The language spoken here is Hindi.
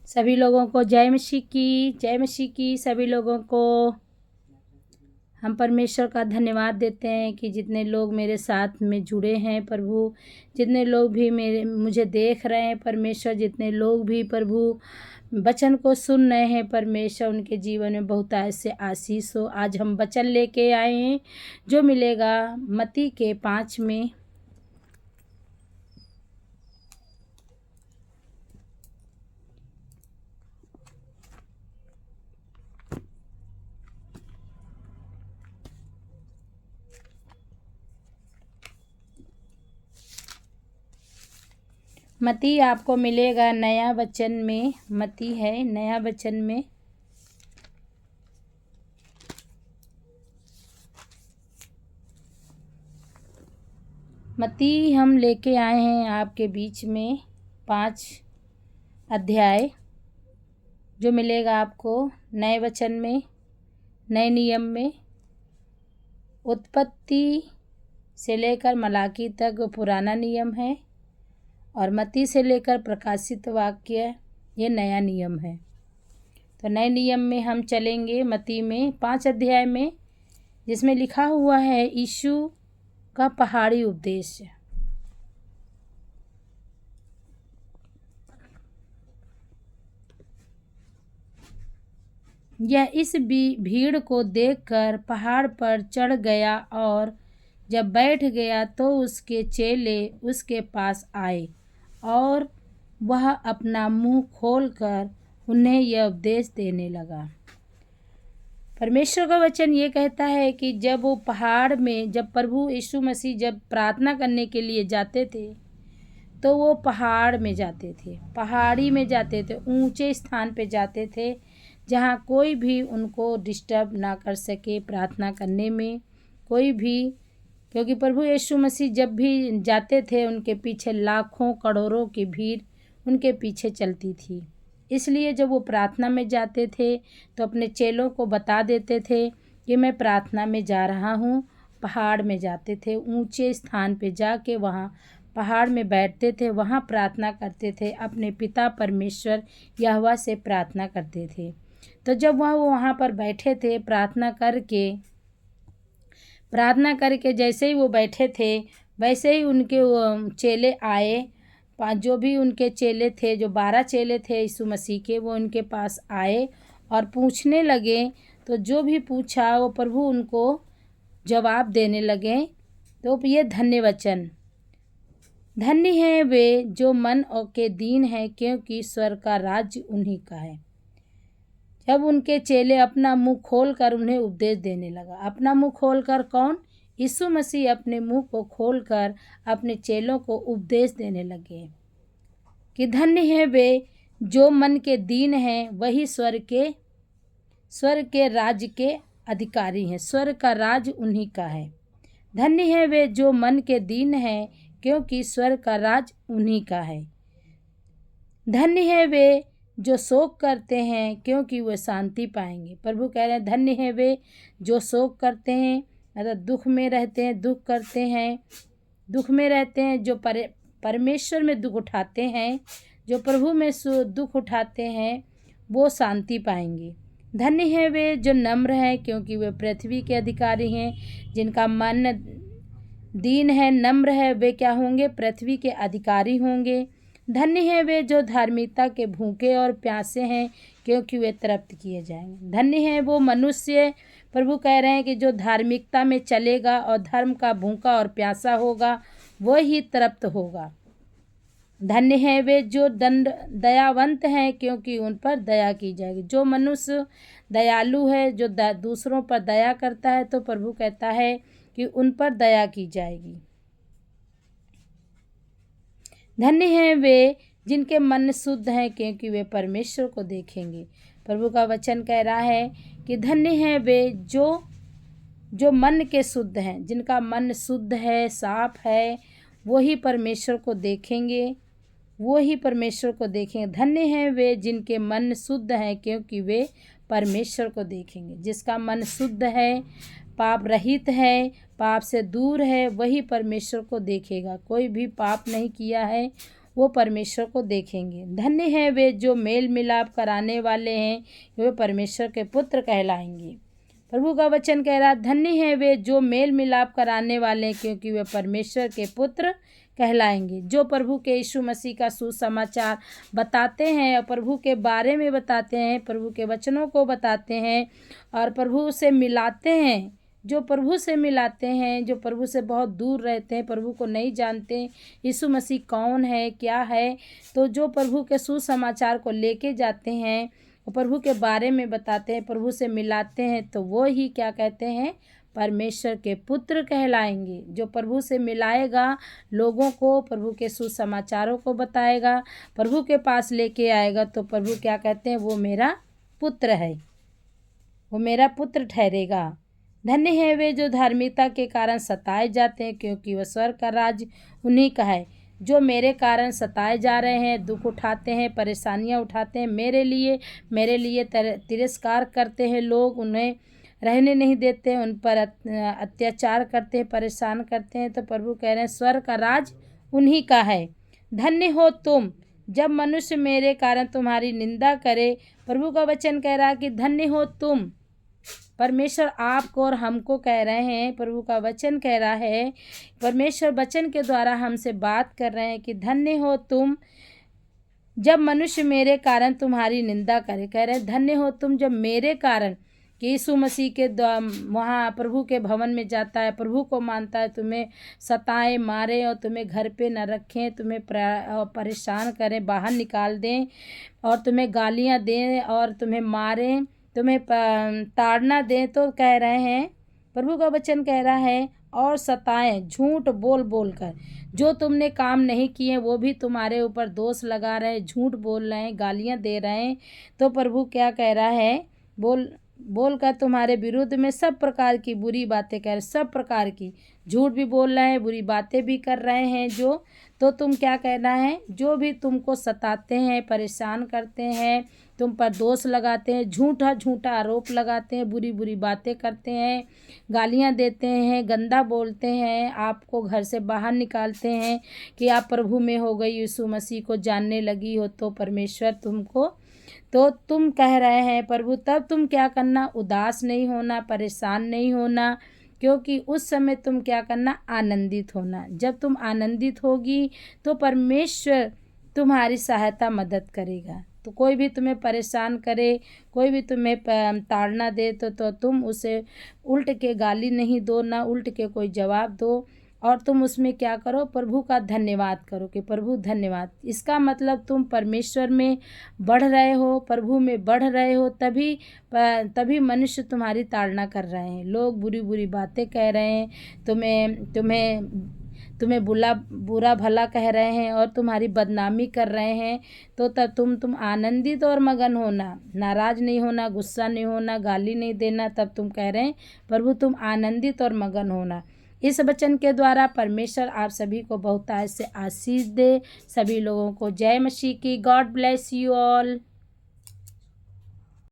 सभी लोगों को जय मसीह की, जय मसीह की। सभी लोगों को हम परमेश्वर का धन्यवाद देते हैं कि जितने लोग मेरे साथ में जुड़े हैं प्रभु, जितने लोग भी मुझे देख रहे हैं परमेश्वर, जितने लोग भी प्रभु वचन को सुन रहे हैं परमेश्वर, उनके जीवन में बहुत ऐसे आशीष हो। आज हम वचन लेके आए हैं जो मिलेगा मत्ती के 5 में। मत्ती आपको मिलेगा नया वचन में। मत्ती है नया वचन में। मत्ती हम लेके आए हैं आपके बीच में 5 अध्याय जो मिलेगा आपको नए वचन में, नए नियम में। उत्पत्ति से लेकर मलाकी तक पुराना नियम है और मत्ती से लेकर प्रकाशित वाक्य ये नया नियम है। तो नए नियम में हम चलेंगे मत्ती में 5 अध्याय में, जिसमें लिखा हुआ है यीशु का पहाड़ी उपदेश। यह इस भीड़ को देखकर पहाड़ पर चढ़ गया और जब बैठ गया तो उसके चेले उसके पास आए और वह अपना मुंह खोलकर उन्हें यह उपदेश देने लगा। परमेश्वर का वचन ये कहता है कि जब वो पहाड़ में, जब प्रभु यीशु मसीह जब प्रार्थना करने के लिए जाते थे तो वो पहाड़ में जाते थे, पहाड़ी में जाते थे, ऊंचे स्थान पे जाते थे जहाँ कोई भी उनको डिस्टर्ब ना कर सके प्रार्थना करने में, कोई भी। क्योंकि प्रभु यीशु मसीह जब भी जाते थे उनके पीछे लाखों करोड़ों की भीड़ उनके पीछे चलती थी। इसलिए जब वो प्रार्थना में जाते थे तो अपने चेलों को बता देते थे कि मैं प्रार्थना में जा रहा हूँ। पहाड़ में जाते थे, ऊंचे स्थान पे जाके वहाँ पहाड़ में बैठते थे, वहाँ प्रार्थना करते थे, अपने पिता परमेश्वर यहोवा से प्रार्थना करते थे। तो जब वह वहाँ पर बैठे थे प्रार्थना करके जैसे ही वो बैठे थे वैसे ही उनके चेले आए। जो भी उनके चेले थे, जो 12 चेले थे यीशु मसीह के, वो उनके पास आए और पूछने लगे। तो जो भी पूछा वो प्रभु उनको जवाब देने लगे। तो ये धन्य वचन, धन्य हैं वे जो मन के दीन हैं क्योंकि स्वर्ग का राज्य उन्हीं का है। जब उनके चेले अपना मुंह खोलकर उन्हें उपदेश देने लगा, अपना मुंह खोलकर कौन? यीशु मसीह अपने मुंह को खोलकर अपने चेलों को उपदेश देने लगे कि धन्य हैं वे जो मन के दीन हैं, वही स्वर्ग के राज्य के अधिकारी हैं। स्वर्ग का राज्य उन्हीं का है। धन्य हैं वे जो मन के दीन हैं क्योंकि स्वर्ग का राज्य उन्हीं का है। धन्य हैं वे जो शोक करते हैं क्योंकि वे शांति पाएंगे। प्रभु कह रहे हैं धन्य हैं वे जो शोक करते हैं, मतलब दुख में रहते हैं, दुख में रहते हैं, जो परमेश्वर में दुख उठाते हैं, जो प्रभु में दुख उठाते हैं वो शांति पाएंगे। धन्य हैं वे जो नम्र हैं क्योंकि वे पृथ्वी के अधिकारी हैं। जिनका मन दीन है, नम्र है, वे क्या होंगे? पृथ्वी के अधिकारी होंगे। धन्य हैं वे जो धार्मिकता के भूखे और प्यासे हैं क्योंकि वे तृप्त किए जाएंगे। धन्य हैं वो मनुष्य, प्रभु कह रहे हैं कि जो धार्मिकता में चलेगा और धर्म का भूखा और प्यासा होगा वो ही तृप्त होगा। धन्य हैं वे जो दयावंत हैं क्योंकि उन पर दया की जाएगी। जो मनुष्य दयालु है, जो दूसरों पर दया करता है, तो प्रभु कहता है कि उन पर दया की जाएगी। धन्य हैं वे जिनके मन शुद्ध हैं क्योंकि वे परमेश्वर को देखेंगे। प्रभु का वचन कह रहा है कि धन्य हैं वे जो मन के शुद्ध हैं, जिनका मन शुद्ध है, साफ है, वो ही परमेश्वर को देखेंगे, वो ही परमेश्वर को देखेंगे। धन्य हैं वे जिनके मन शुद्ध हैं क्योंकि वे परमेश्वर को देखेंगे। जिसका मन शुद्ध है, पाप रहित है, पाप से दूर है, वही परमेश्वर को देखेगा। कोई भी पाप नहीं किया है वो परमेश्वर को देखेंगे। धन्य हैं वे जो मेल मिलाप कराने वाले हैं, वे परमेश्वर के पुत्र कहलाएंगे। प्रभु का वचन कह रहा, धन्य हैं वे जो मेल मिलाप कराने वाले हैं, क्योंकि वे परमेश्वर के पुत्र कहलाएंगे। जो प्रभु के यीशु मसीह का सुसमाचार बताते हैं और प्रभु के बारे में बताते हैं, प्रभु के वचनों को बताते हैं और प्रभु से मिलाते हैं, जो प्रभु से मिलाते हैं, जो प्रभु से बहुत दूर रहते हैं, प्रभु को नहीं जानते यीशु मसीह कौन है क्या है, तो जो प्रभु के सुसमाचार को लेके जाते हैं और प्रभु के बारे में बताते हैं, प्रभु से मिलाते हैं, तो वो ही क्या कहते हैं, परमेश्वर के पुत्र कहलाएंगे। जो प्रभु से मिलाएगा लोगों को, प्रभु के सुसमाचारों को बताएगा, प्रभु के पास लेके आएगा, तो प्रभु क्या कहते हैं, वो मेरा पुत्र है, वो मेरा पुत्र ठहरेगा। धन्य हैं वे जो धार्मिकता के कारण सताए जाते हैं, क्योंकि वह स्वर्ग का राज्य उन्हीं का है। जो मेरे कारण सताए जा रहे हैं, दुख उठाते हैं, परेशानियां उठाते हैं, मेरे लिए तिरस्कार करते हैं लोग, उन्हें रहने नहीं देते, उन पर अत्याचार करते हैं, परेशान करते हैं, तो प्रभु कह रहे हैं स्वर्ग का राज उन्हीं का है। धन्य हो तुम जब मनुष्य मेरे कारण तुम्हारी निंदा करे। प्रभु का वचन कह रहा है कि धन्य हो तुम। परमेश्वर आपको और हमको कह रहे हैं, प्रभु का वचन कह रहा है, परमेश्वर वचन के द्वारा हमसे बात कर रहे हैं कि धन्य हो तुम जब मनुष्य मेरे कारण तुम्हारी निंदा करे। कह रहे हैं धन्य हो तुम जब मेरे कारण, कि यीशु मसीह के वहाँ प्रभु के भवन में जाता है, प्रभु को मानता है, तुम्हें सताएं मारें और तुम्हें घर पे न रखें, तुम्हें परेशान करें, बाहर निकाल दें और तुम्हें गालियाँ दें और तुम्हें मारें, तुम्हें ताड़ना दें, तो कह रहे हैं, प्रभु का वचन कह रहा है, और सताएं झूठ बोल बोल कर। जो तुमने काम नहीं किए वो भी तुम्हारे ऊपर दोष लगा रहे हैं, झूठ बोल रहे हैं, गालियाँ दे रहे हैं, तो प्रभु क्या कह रहा है, बोल कर तुम्हारे विरुद्ध में सब प्रकार की बुरी बातें कह रहे, सब प्रकार की झूठ भी बोल रहे हैं, बुरी बातें भी कर रहे हैं, जो तो तुम क्या कहना है, जो भी तुमको सताते हैं, परेशान करते हैं, तुम पर दोष लगाते हैं, झूठा आरोप लगाते हैं, बुरी बुरी बातें करते हैं, गालियां देते हैं, गंदा बोलते हैं, आपको घर से बाहर निकालते हैं कि आप प्रभु में हो गई, यीशु मसीह को जानने लगी हो तो परमेश्वर तुमको, तो तुम कह रहे हैं प्रभु, तब तुम क्या करना, उदास नहीं होना, परेशान नहीं होना, क्योंकि उस समय तुम क्या करना, आनंदित होना। जब तुम आनंदित होगी तो परमेश्वर तुम्हारी सहायता मदद करेगा। तो कोई भी तुम्हें परेशान करे, कोई भी तुम्हें ताड़ना दे, तो तुम उसे उल्ट के गाली नहीं दो, ना उल्ट के कोई जवाब दो, और तुम उसमें क्या करो, प्रभु का धन्यवाद करो कि प्रभु धन्यवाद। इसका मतलब तुम परमेश्वर में बढ़ रहे हो, प्रभु में बढ़ रहे हो, तभी मनुष्य तुम्हारी ताड़ना कर रहे हैं, लोग बुरी बुरी बातें कह रहे हैं, तुम्हें बुरा भला कह रहे हैं और तुम्हारी बदनामी कर रहे हैं, तो तब तुम आनंदित और मगन होना, नाराज नहीं होना, गुस्सा नहीं होना, गाली नहीं देना। तब तुम कह रहे हैं प्रभु तुम आनंदित और मगन होना। इस वचन के द्वारा परमेश्वर आप सभी को बहुतायत से आशीष दे। सभी लोगों को जय मसीह की। God bless you all.